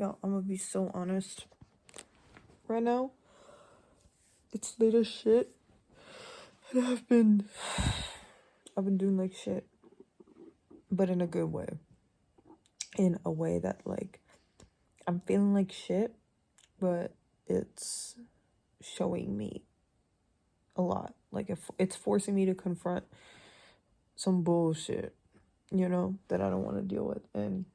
Yeah, I'm gonna be so honest. Right now, it's late as shit. And I've been doing like shit. But in a good way. In a way that like I'm feeling like shit, but it's showing me a lot. Like if it's forcing me to confront some bullshit, that I don't want to deal with. And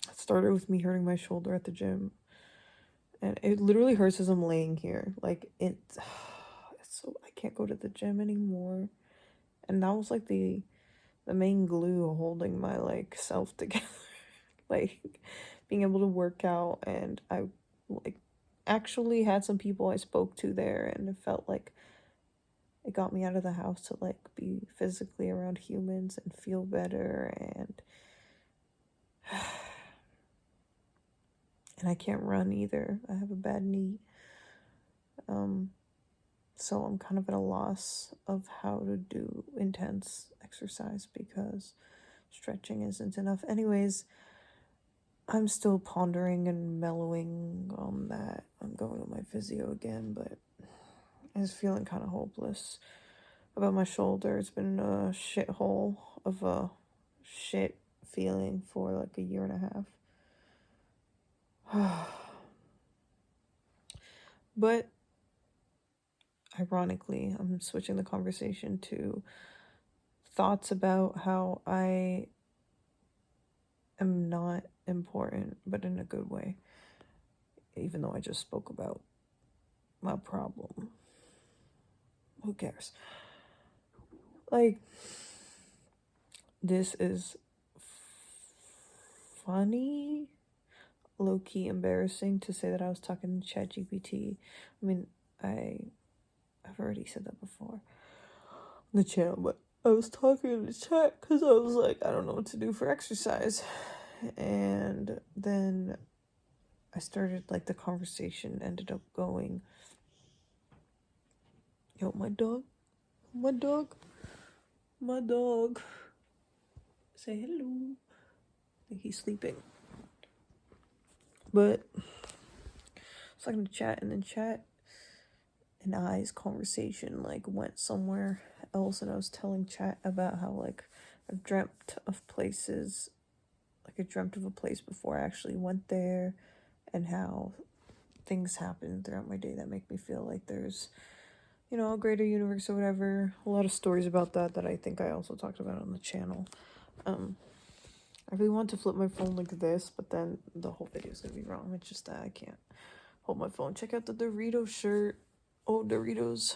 it started with me hurting my shoulder at the gym. And it literally hurts as I'm laying here. Like it's so I can't go to the gym anymore. And that was like the main glue holding my like self together. Like being able to work out, and I like actually had some people I spoke to there, and it felt like it got me out of the house to like be physically around humans and feel better. And I can't run either. I have a bad knee. So I'm kind of at a loss of how to do intense exercise because stretching isn't enough. Anyways, I'm still pondering and mellowing on that. I'm going to my physio again, but I was feeling kind of hopeless about my shoulder. It's been a shithole of a shit feeling for like a year and a half. But ironically, I'm switching the conversation to thoughts about how I am not important, but in a good way. Even though I just spoke about my problem. Who cares? Like, this is funny, low-key embarrassing to say that I was talking to ChatGPT. I mean, I've already said that before on the channel, but I was talking in the chat because I was like, I don't know what to do for exercise. And then I started, like, the conversation ended up going, yo, my dog, say hello. I think he's sleeping. But I was talking to chat, and then chat and I's conversation like went somewhere else, and I was telling chat about how like I've dreamt of places, like I dreamt of a place before I actually went there, and how things happen throughout my day that make me feel like there's a greater universe or whatever. A lot of stories about that I think I also talked about on the channel. I really want to flip my phone like this, but then the whole video is gonna be wrong. It's just that I can't hold my phone. Check out the Doritos shirt. Oh, Doritos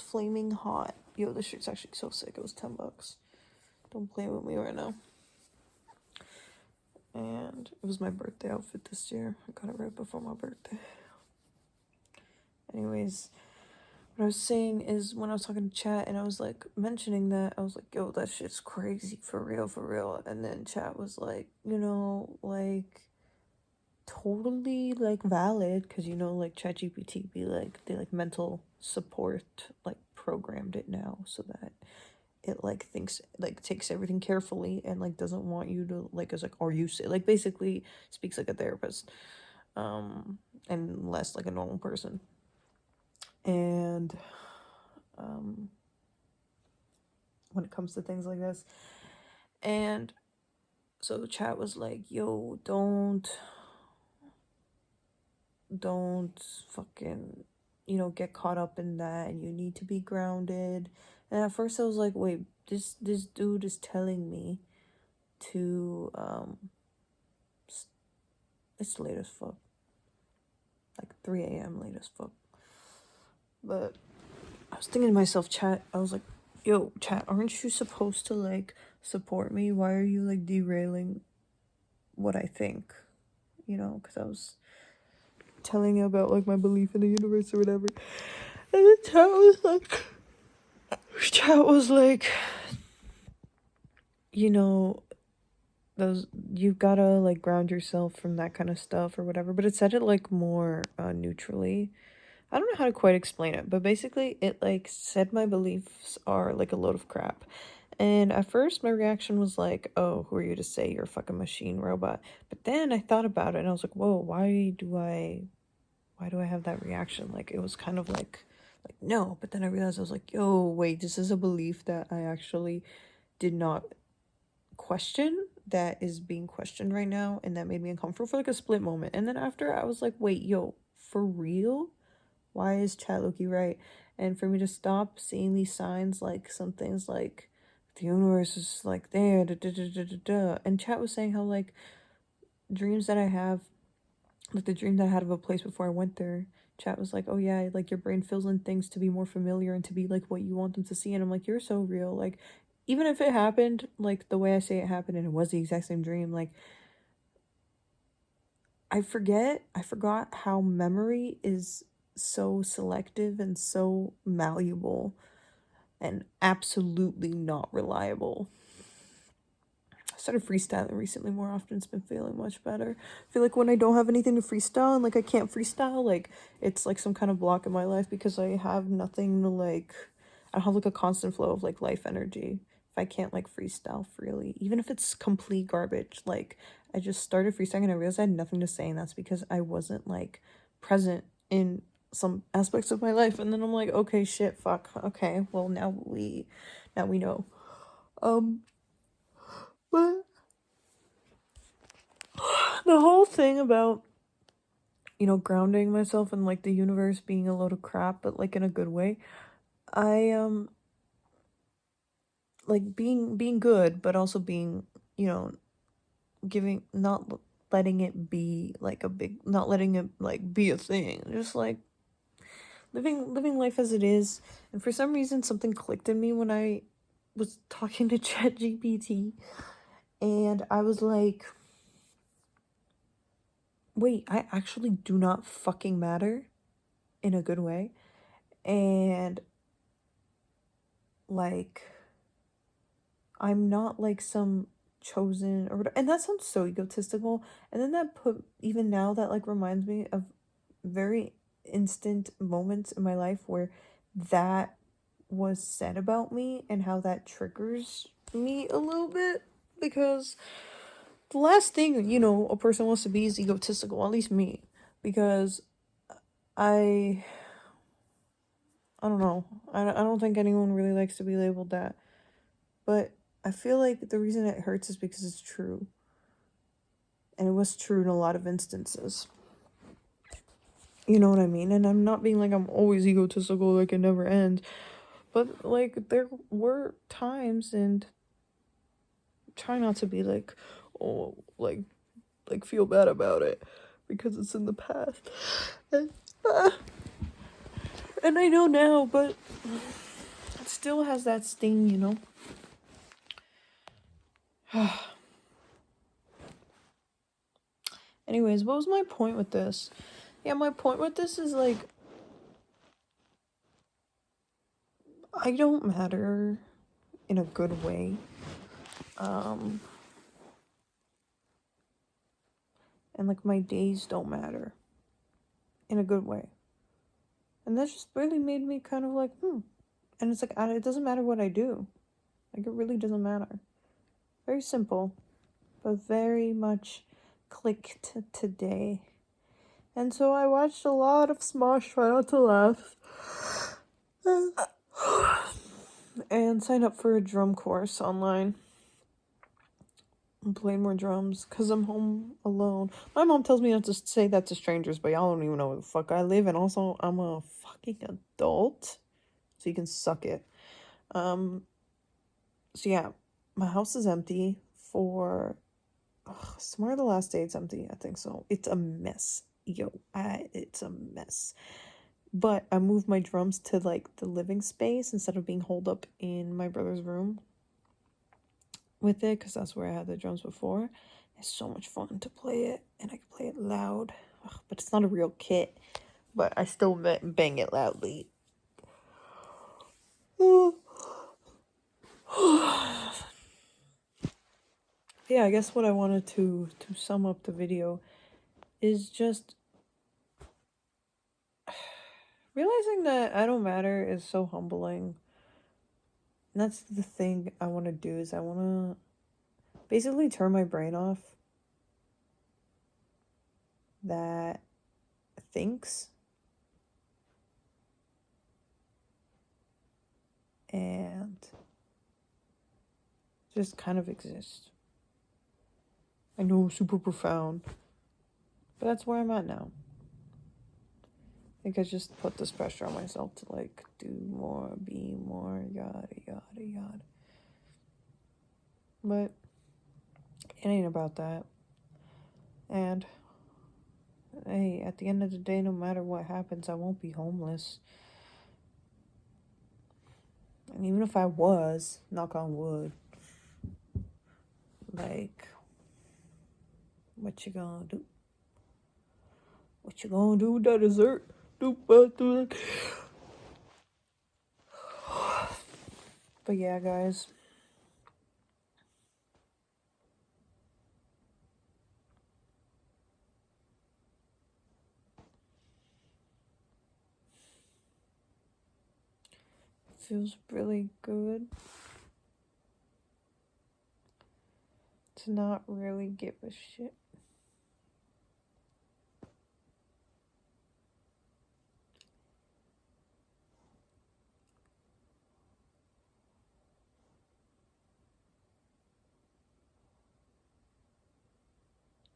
flaming hot. Yo, this shirt's actually so sick. It was $10. Don't play with me right now. And it was my birthday outfit this year. I got it right before my birthday. Anyways, what I was saying is when I was talking to chat and I was like mentioning that, I was like, yo, that shit's crazy, for real. And then chat was like, like totally like valid, because like ChatGPT be like, they like mental support like programmed it now so that it like thinks, like takes everything carefully and like doesn't want you to like, is like, are you sick, like basically speaks like a therapist, and less like a normal person. And when it comes to things like this, and so the chat was like, yo, don't fucking get caught up in that, and you need to be grounded. And at first I was like, wait, this dude is telling me to it's late as fuck, like 3 a.m. late as fuck. But I was thinking to myself, chat, I was like, yo, chat, aren't you supposed to like support me? Why are you like derailing what I think? Because I was telling you about like my belief in the universe or whatever. And the chat was like, those, you've gotta like ground yourself from that kind of stuff or whatever. But it said it like more neutrally. I don't know how to quite explain it, but basically it like said my beliefs are like a load of crap, And at first, my reaction was like, oh, who are you to say you're a fucking machine robot? But then I thought about it and I was like, whoa, why do I have that reaction? Like, it was kind of like, no. But then I realized I was like, yo, wait, this is a belief that I actually did not question that is being questioned right now. And that made me uncomfortable for like a split moment. And then after, I was like, wait, yo, for real? Why is Chat Loki right? And for me to stop seeing these signs, like some things like the universe is like there, da, da, da, da, da, da. And Chat was saying how like dreams that I have, like the dream that I had of a place before I went there. Chat was like, oh yeah, like your brain fills in things to be more familiar and to be like what you want them to see. And I'm like, you're so real. Like, even if it happened like the way I say it happened and it was the exact same dream, like I forgot how memory is so selective and so malleable and absolutely not reliable. I started freestyling recently more often. It's been feeling much better. I feel like when I don't have anything to freestyle and like I can't freestyle, like it's like some kind of block in my life because I have nothing to like, I don't have like a constant flow of like life energy. If I can't like freestyle freely, even if it's complete garbage, like I just started freestyling and I realized I had nothing to say, and that's because I wasn't like present in some aspects of my life. And then I'm like, okay, shit, fuck, okay, well now we know. Um, but the whole thing about, you know, grounding myself and like the universe being a load of crap, but like in a good way. I like being good, but also being, you know, giving, not letting it be like a big, not letting it like be a thing. Just like living life as it is. And for some reason something clicked in me when I was talking to ChatGPT, and I was like, wait, I actually do not fucking matter in a good way. And like I'm not like some chosen or whatever. And that sounds so egotistical. And then that put, even now, that like reminds me of very instant moments in my life where that was said about me and how that triggers me a little bit, because the last thing, you know, a person wants to be is egotistical, at least me, because I I don't know. I don't think anyone really likes to be labeled that. But I feel like the reason it hurts is because it's true. And it was true in a lot of instances. You know what I mean? And I'm not being like I'm always egotistical, like it never ends. But like there were times, and try not to be like, oh, like feel bad about it because it's in the past. And, and I know now, but it still has that sting, you know? Anyways, what was my point with this? Yeah, my point with this is like, I don't matter in a good way. And like my days don't matter in a good way. And that just really made me kind of like, And it's like, it doesn't matter what I do. Like, it really doesn't matter. Very simple, but very much clicked today. And so I watched a lot of Smosh, try not to laugh, and signed up for a drum course online. And played more drums because I'm home alone. My mom tells me not to say that to strangers, but y'all don't even know where the fuck I live, and also I'm a fucking adult, so you can suck it. So yeah, my house is empty for somewhere the last day it's empty. I think so. It's a mess, it's a mess. But I moved my drums to like the living space instead of being holed up in my brother's room with it, because that's where I had the drums before. It's so much fun to play it, and I can play it loud. But it's not a real kit, but I still bang it loudly. Yeah, I guess what I wanted to sum up the video is just realizing that I don't matter is so humbling. that's the thing I want to do, is I want to basically turn my brain off that thinks and just kind of exist. I know, super profound, but that's where I'm at now. I think I just put this pressure on myself to like do more, be more, yada yada yada. But it ain't about that. And hey, at the end of the day, no matter what happens, I won't be homeless. And even if I was, knock on wood, like, what you gonna do? What you gonna do with that dessert? But yeah, guys. Feels really good to not really give a shit.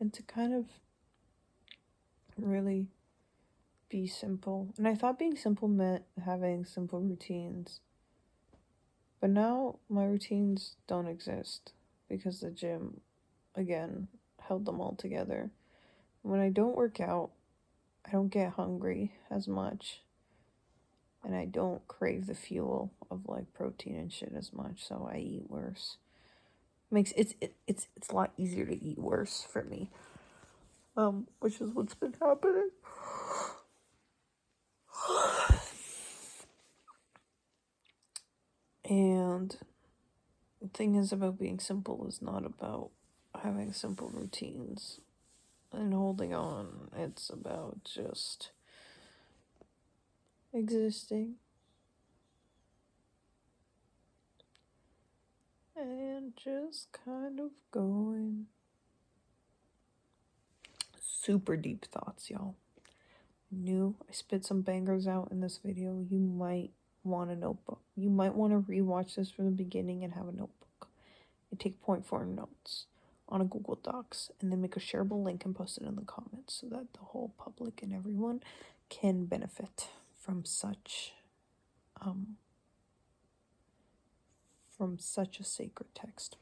And to kind of really be simple. And I thought being simple meant having simple routines. But now my routines don't exist because the gym, again, held them all together. When I don't work out, I don't get hungry as much. And I don't crave the fuel of like protein and shit as much, so I eat worse. It's a lot easier to eat worse for me. Which is what's been happening. And the thing is about being simple is not about having simple routines and holding on. It's about just existing and just kind of going. Super deep thoughts, y'all. I spit some bangers out in this video. You might want a notebook. You might want to rewatch this from the beginning and have a notebook. And take point form notes on a Google Docs and then make a shareable link and post it in the comments so that the whole public and everyone can benefit from such a sacred text.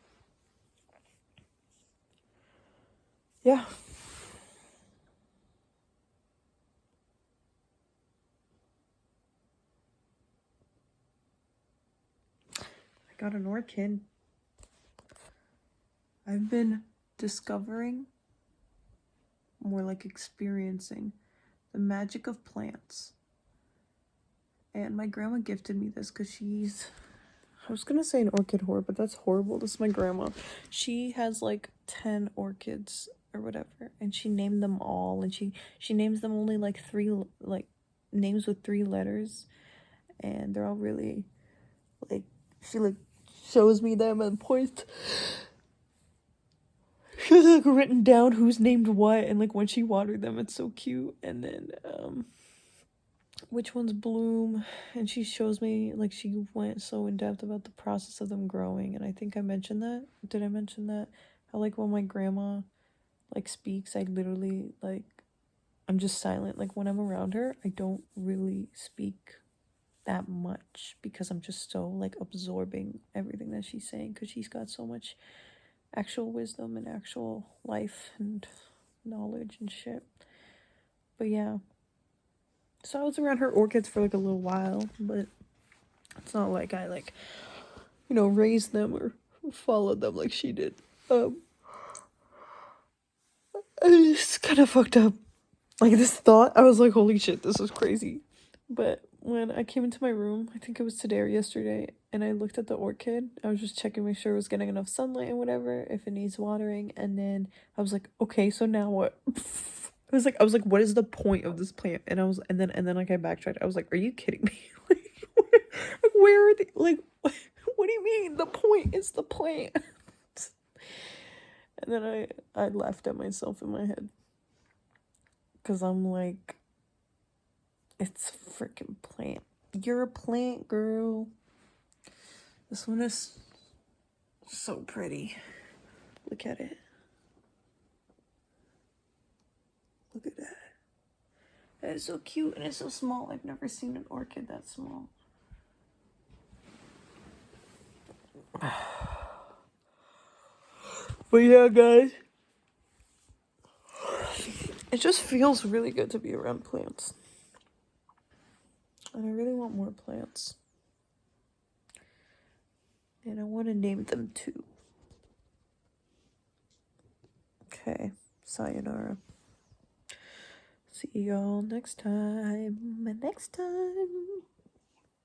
Yeah. I got an orchid. I've been discovering, more like experiencing, the magic of plants. And my grandma gifted me this because I was gonna say an orchid whore, but that's horrible. This is my grandma. She has like 10 orchids or whatever, and she named them all, and she names them only like 3, like, names with 3 letters, and they're all really, like, she like shows me them and points. She has like written down who's named what and like when she watered them. It's so cute. And then which ones bloom, and she shows me, like, she went so in depth about the process of them growing. And I think I mentioned that. Did I mention that? How like when my grandma like speaks, I literally like, I'm just silent. Like when I'm around her, I don't really speak that much because I'm just so like absorbing everything that she's saying, because she's got so much actual wisdom and actual life and knowledge and shit. But yeah, so I was around her orchids for like a little while, but it's not like I like, raised them or followed them like she did. It's kind of fucked up. Like this thought, I was like, holy shit, this is crazy. But when I came into my room, I think it was today or yesterday, and I looked at the orchid, I was just checking, make sure it was getting enough sunlight and whatever, if it needs watering, and then I was like, okay, so now what? I was like, what is the point of this plant? And then like I backtracked. I was like, are you kidding me? Like where are they? Like, What do you mean? The point is the plant. And then I laughed at myself in my head. Because I'm like, it's a freaking plant. You're a plant, girl. This one is so pretty. Look at it. Look at that. That is so cute and it's so small. I've never seen an orchid that small. But yeah, guys. It just feels really good to be around plants. And I really want more plants. And I want to name them too. Okay. Sayonara. See y'all next time. Next time.